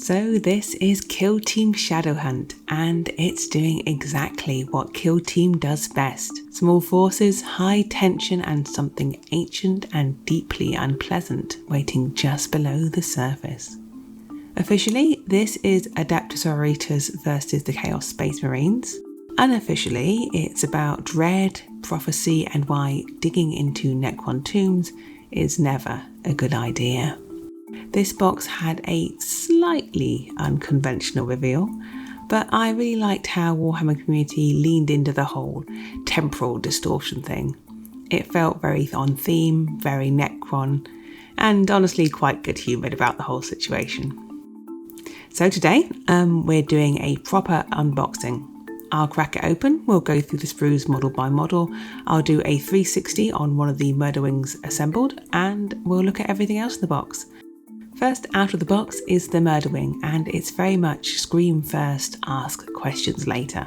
So this is Killteam Shadowhunt, and it's doing exactly what Killteam does best. Small forces, high tension, and something ancient and deeply unpleasant waiting just below the surface. Officially, this is Adeptus Auritus versus the Chaos Space Marines. Unofficially, it's about dread, prophecy, and why digging into Necron tombs is never a good idea. This box had a slightly unconventional reveal, but I really liked how Warhammer community leaned into the whole temporal distortion thing. It felt very on theme, very Necron, and honestly quite good humoured about the whole situation. So today, we're doing a proper unboxing. I'll crack it open, we'll go through the sprues model by model, I'll do a 360 on one of the Murderwings assembled, and we'll look at everything else in the box. First out of the box is the Murderwing, and it's very much scream first, ask questions later.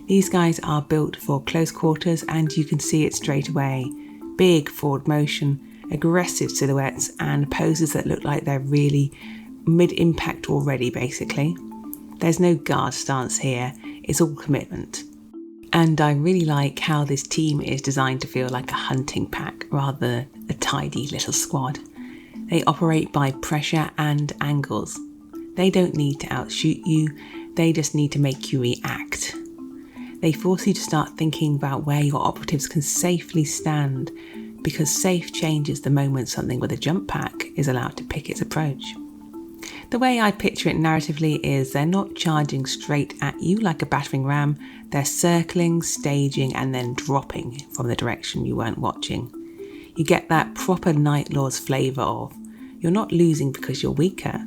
These guys are built for close quarters, and you can see it straight away. Big forward motion, aggressive silhouettes, and poses that look like they're really mid-impact already basically. There's no guard stance here, it's all commitment. And I really like how this team is designed to feel like a hunting pack rather than a tidy little squad. They operate by pressure and angles. They don't need to outshoot you, they just need to make you react. They force you to start thinking about where your operatives can safely stand, because safe changes the moment something with a jump pack is allowed to pick its approach. The way I picture it narratively is they're not charging straight at you like a battering ram, they're circling, staging, and then dropping from the direction you weren't watching. You get that proper Night Lord's flavour of, you're not losing because you're weaker,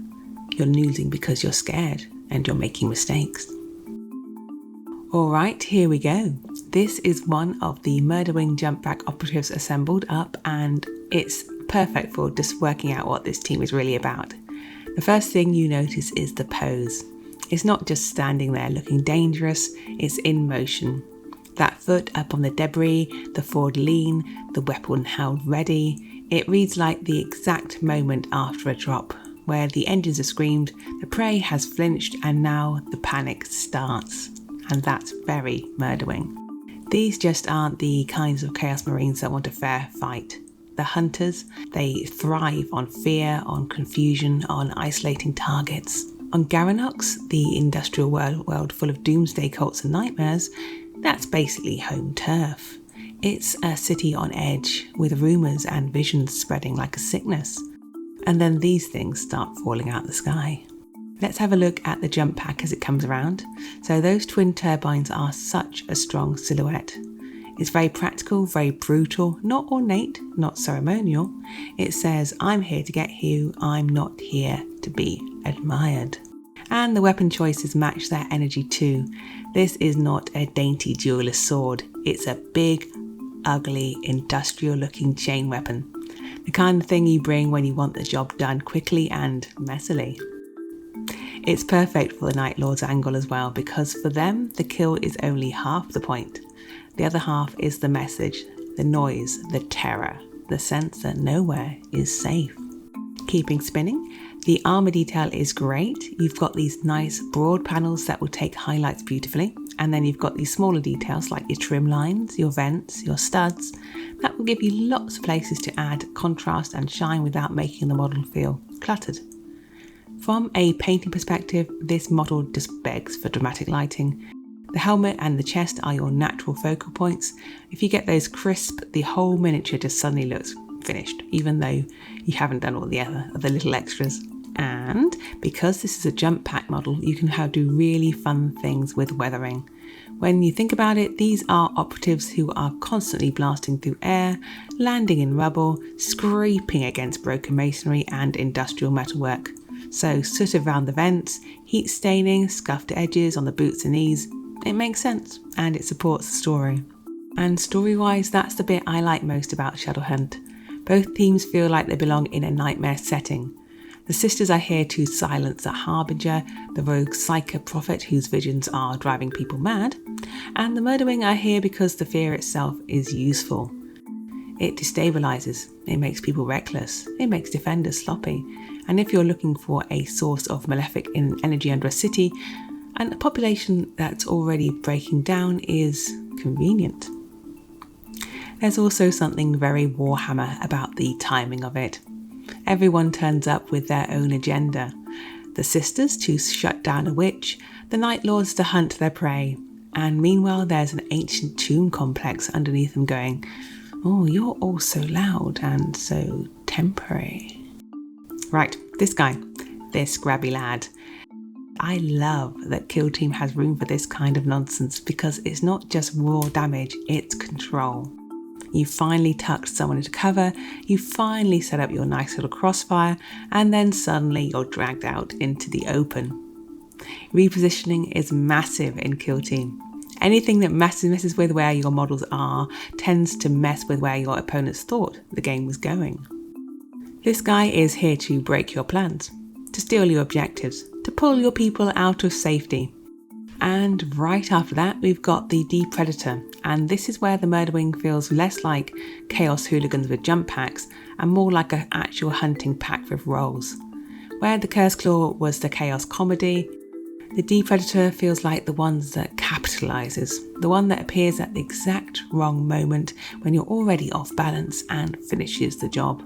you're losing because you're scared and you're making mistakes. Alright, here we go. This is one of the Murderwing jump pack operatives assembled up, and it's perfect for just working out what this team is really about. The first thing you notice is the pose. It's not just standing there looking dangerous, it's in motion. That foot up on the debris, the forward lean, the weapon held ready. It reads like the exact moment after a drop, where the engines have screamed, the prey has flinched, and now the panic starts. And that's very Murderwing. These just aren't the kinds of Chaos Marines that want a fair fight. The hunters, they thrive on fear, on confusion, on isolating targets. On Garanox, the industrial world full of doomsday cults and nightmares, that's basically home turf. It's a city on edge, with rumours and visions spreading like a sickness. And then these things start falling out the sky. Let's have a look at the jump pack as it comes around. So those twin turbines are such a strong silhouette. It's very practical, very brutal, not ornate, not ceremonial. It says, I'm here to get you, I'm not here to be admired. And the weapon choices match their energy too. This is not a dainty duelist sword, it's a big, ugly, industrial looking chain weapon. The kind of thing you bring when you want the job done quickly and messily. It's perfect for the Night Lord's angle as well, because for them, the kill is only half the point. The other half is the message, the noise, the terror, the sense that nowhere is safe. Keeping spinning, the armour detail is great. You've got these nice broad panels that will take highlights beautifully, and then you've got these smaller details like your trim lines, your vents, your studs. That will give you lots of places to add contrast and shine without making the model feel cluttered. From a painting perspective, this model just begs for dramatic lighting. The helmet and the chest are your natural focal points. If you get those crisp, the whole miniature just suddenly looks finished, even though you haven't done all the other little extras. And because this is a jump pack model, you can do really fun things with weathering. When you think about it, these are operatives who are constantly blasting through air, landing in rubble, scraping against broken masonry and industrial metalwork. So soot around the vents, heat staining, scuffed edges on the boots and knees. It makes sense, and it supports the story. And story-wise, that's the bit I like most about Shadowhunt. Both teams feel like they belong in a nightmare setting. The sisters are here to silence the Harbinger, the rogue psyker prophet whose visions are driving people mad, and the Murderwing are here because the fear itself is useful. It destabilizes, it makes people reckless, it makes defenders sloppy. And if you're looking for a source of malefic energy under a city, and a population that's already breaking down is convenient. There's also something very Warhammer about the timing of it. Everyone turns up with their own agenda. The sisters to shut down a witch, the night lords to hunt their prey, and meanwhile there's an ancient tomb complex underneath them going, "Oh, you're all so loud and so temporary." Right, this guy, this grabby lad. I love that Killteam has room for this kind of nonsense because it's not just raw damage, it's control. You finally tucked someone into cover, you finally set up your nice little crossfire, and then suddenly you're dragged out into the open. Repositioning is massive in Killteam. Anything that messes with where your models are tends to mess with where your opponents thought the game was going. This guy is here to break your plans, to steal your objectives, to pull your people out of safety. And right after that, we've got the Predator, and this is where the Murderwing feels less like Chaos hooligans with jump packs and more like an actual hunting pack with roles. Where the Curse Claw was the Chaos comedy, the Predator feels like the ones that capitalizes, the one that appears at the exact wrong moment when you're already off balance and finishes the job.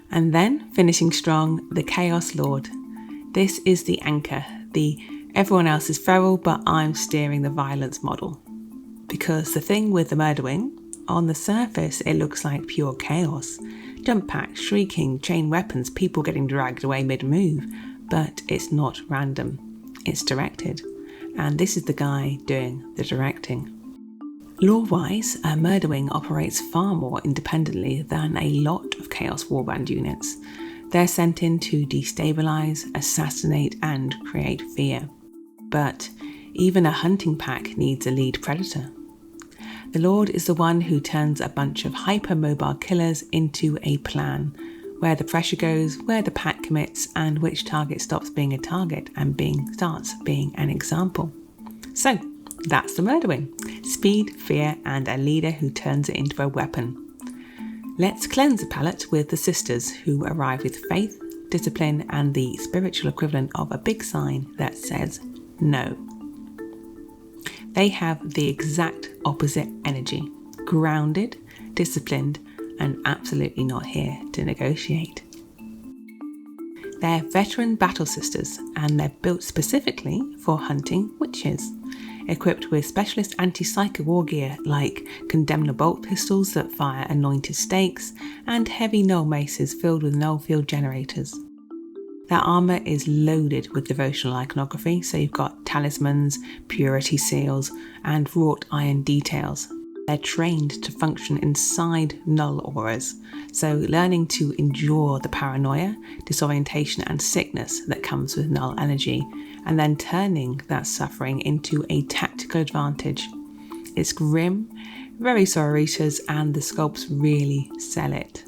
And then, finishing strong, the Chaos Lord. This is the anchor, the everyone else is feral but I'm steering the violence model. Because the thing with the Murderwing, on the surface it looks like pure chaos. Jump packs, shrieking, chain weapons, people getting dragged away mid-move, but it's not random, it's directed. And this is the guy doing the directing. Lore-wise, a Murderwing operates far more independently than a lot of Chaos Warband units. They're sent in to destabilize, assassinate, and create fear. But even a hunting pack needs a lead predator. The Lord is the one who turns a bunch of hyper-mobile killers into a plan, where the pressure goes, where the pack commits, and which target stops being a target and starts being an example. So, that's the Murderwing. Speed, fear, and a leader who turns it into a weapon. Let's cleanse the palate with the sisters who arrive with faith, discipline, and the spiritual equivalent of a big sign that says no. They have the exact opposite energy, grounded, disciplined, and absolutely not here to negotiate. They're veteran battle sisters, and they're built specifically for hunting witches. Equipped with specialist anti-psycho war gear like condemner bolt pistols that fire anointed stakes and heavy null maces filled with null field generators. Their armour is loaded with devotional iconography, so you've got talismans, purity seals, and wrought iron details. They're trained to function inside null auras, so learning to endure the paranoia, disorientation, and sickness that comes with null energy, and then turning that suffering into a tactical advantage. It's grim, very Sororitas, and the sculpts really sell it.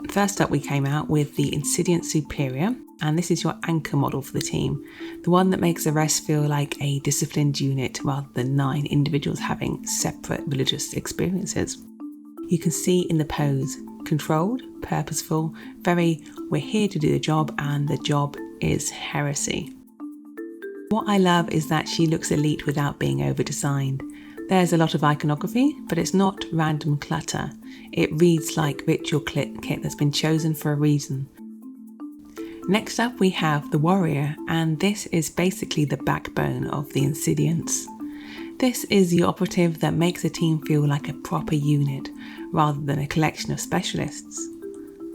First up, we came out with the Incidient Superior, and this is your anchor model for the team, the one that makes the rest feel like a disciplined unit rather than 9 individuals having separate religious experiences. You can see in the pose, controlled, purposeful, very we're here to do the job and the job is heresy. What I love is that she looks elite without being over-designed. There's a lot of iconography, but it's not random clutter. It reads like ritual kit that's been chosen for a reason. Next up we have the Warrior, and this is basically the backbone of the Incidients. This is the operative that makes a team feel like a proper unit, rather than a collection of specialists.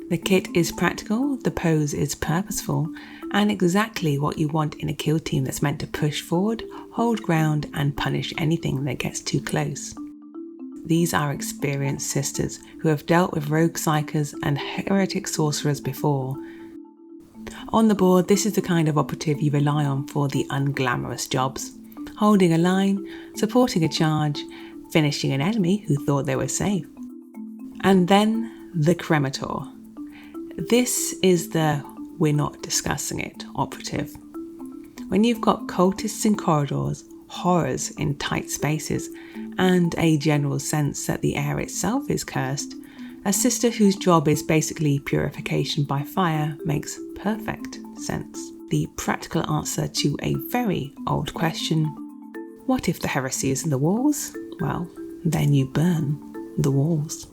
The kit is practical, the pose is purposeful, and exactly what you want in a kill team that's meant to push forward, hold ground, and punish anything that gets too close. These are experienced sisters who have dealt with rogue psychers and heretic sorcerers before. On the board, this is the kind of operative you rely on for the unglamorous jobs. Holding a line, supporting a charge, finishing an enemy who thought they were safe. And then the Cremator. This is the we're not discussing it operative. When you've got cultists in corridors, horrors in tight spaces, and a general sense that the air itself is cursed, A sister whose job is basically purification by fire makes perfect sense. The practical answer to a very old question: what if the heresy is in the walls? Well, then you burn the walls.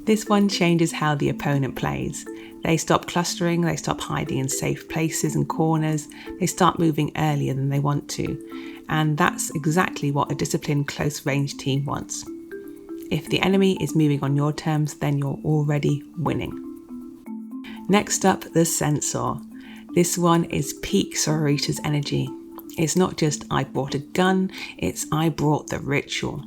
This one changes how the opponent plays. They stop clustering, they stop hiding in safe places and corners, they start moving earlier than they want to. And that's exactly what a disciplined close range team wants. If the enemy is moving on your terms, then you're already winning. Next up, the Censor. This one is peak Sororita's energy. It's not just I brought a gun, it's I brought the ritual.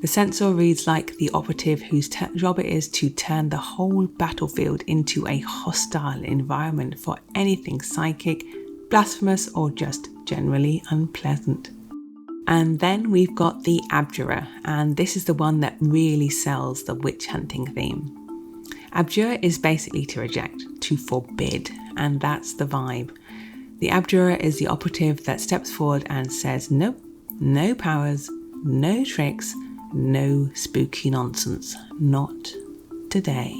The Censor reads like the operative whose job it is to turn the whole battlefield into a hostile environment for anything psychic, blasphemous, or just generally unpleasant. And then we've got the Abjurer, and this is the one that really sells the witch hunting theme. Abjure is basically to reject, to forbid, and that's the vibe. The Abjurer is the operative that steps forward and says, nope, no powers, no tricks, no spooky nonsense, not today.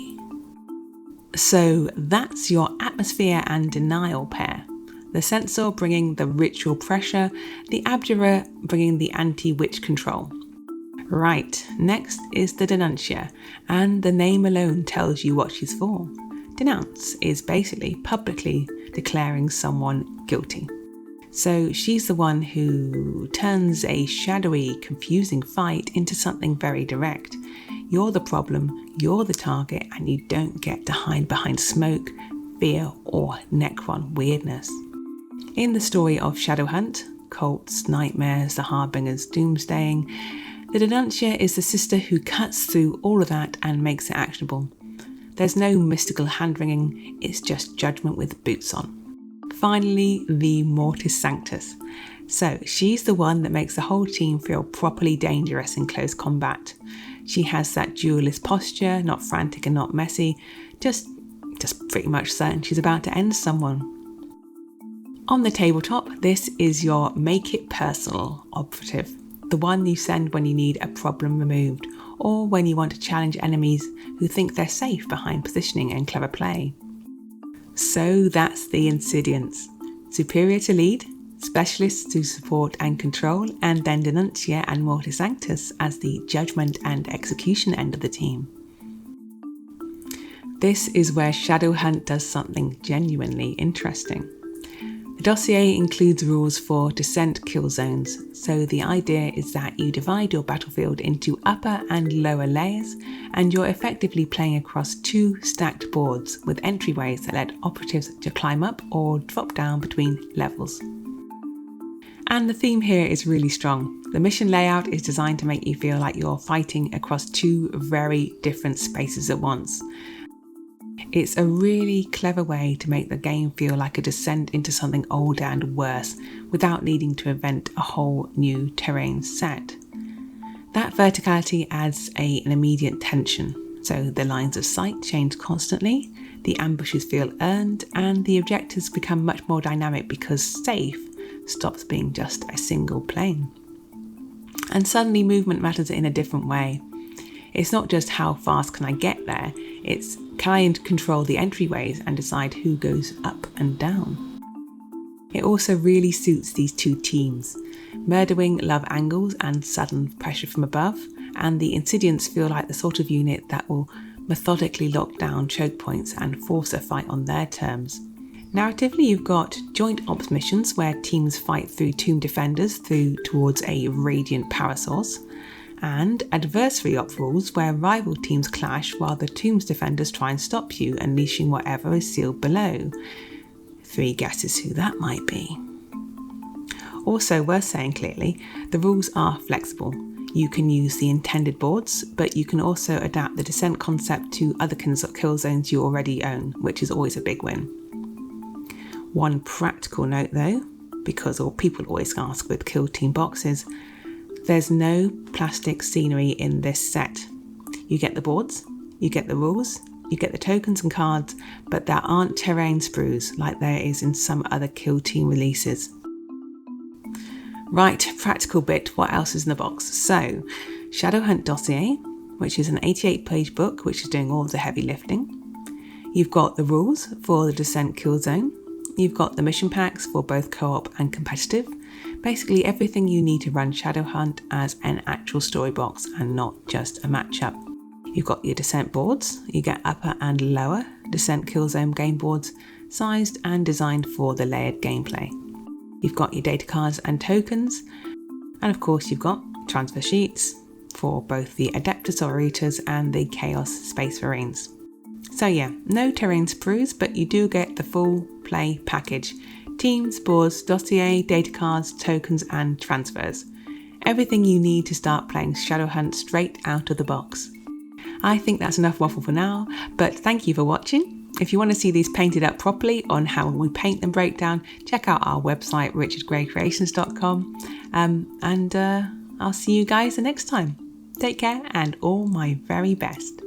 So that's your atmosphere and denial pair. The Censor bringing the ritual pressure, the Abjurer bringing the anti-witch control. Right, next is the Denuncia, and the name alone tells you what she's for. Denounce is basically publicly declaring someone guilty. So she's the one who turns a shadowy, confusing fight into something very direct. You're the problem, you're the target, and you don't get to hide behind smoke, fear, or Necron weirdness. In the story of Shadowhunt, cults, nightmares, the harbingers, doomsdaying, the Denuncia is the sister who cuts through all of that and makes it actionable. There's no mystical hand-wringing, it's just judgment with boots on. Finally, the Mortis Sanctus. So she's the one that makes the whole team feel properly dangerous in close combat. She has that duelist posture, not frantic and not messy, just pretty much certain she's about to end someone. On the tabletop, this is your make it personal operative, the one you send when you need a problem removed, or when you want to challenge enemies who think they're safe behind positioning and clever play. So that's the Incidients. Superior to lead, specialists to support and control, and then Denuncia and Mortis Sanctus as the judgment and execution end of the team. This is where Shadowhunt does something genuinely interesting. The dossier includes rules for descent kill zones, so the idea is that you divide your battlefield into upper and lower layers, and you're effectively playing across two stacked boards with entryways that let operatives to climb up or drop down between levels. And the theme here is really strong. The mission layout is designed to make you feel like you're fighting across two very different spaces at once. It's a really clever way to make the game feel like a descent into something older and worse without needing to invent a whole new terrain set. That verticality adds an immediate tension, so the lines of sight change constantly, the ambushes feel earned, and the objectives become much more dynamic because safe stops being just a single plane. And suddenly movement matters in a different way. It's not just how fast can I get there, it's can I control the entryways and decide who goes up and down. It also really suits these two teams. Murderwing love angles and sudden pressure from above, and the Incidients feel like the sort of unit that will methodically lock down choke points and force a fight on their terms. Narratively, you've got joint ops missions where teams fight through tomb defenders towards a radiant power source, and adversary op rules where rival teams clash while the tomb's defenders try and stop you, unleashing whatever is sealed below. 3 guesses who that might be. Also worth saying clearly, the rules are flexible. You can use the intended boards, but you can also adapt the descent concept to other kill zones you already own, which is always a big win. One practical note though, because people always ask with Killteam boxes, there's no plastic scenery in this set. You get the boards, you get the rules, you get the tokens and cards, but there aren't terrain sprues like there is in some other Killteam releases. Right, practical bit, what else is in the box? So, Shadowhunt dossier, which is an 88-page book, which is doing all of the heavy lifting. You've got the rules for the Descent Kill Zone. You've got the mission packs for both co-op and competitive. Basically everything you need to run Shadowhunt as an actual story box and not just a matchup. You've got your Descent boards. You get upper and lower Descent Kill Zone game boards, sized and designed for the layered gameplay. You've got your data cards and tokens, and of course you've got transfer sheets for both the Adeptus Auritas and the Chaos Space Marines. So yeah, no terrain sprues, but you do get the full play package. Teams, boards, dossier, data cards, tokens and transfers. Everything you need to start playing Shadowhunt straight out of the box. I think that's enough waffle for now, but thank you for watching. If you want to see these painted up properly on how we paint them breakdown, check out our website richardgraycreations.com, and I'll see you guys the next time. Take care and all my very best.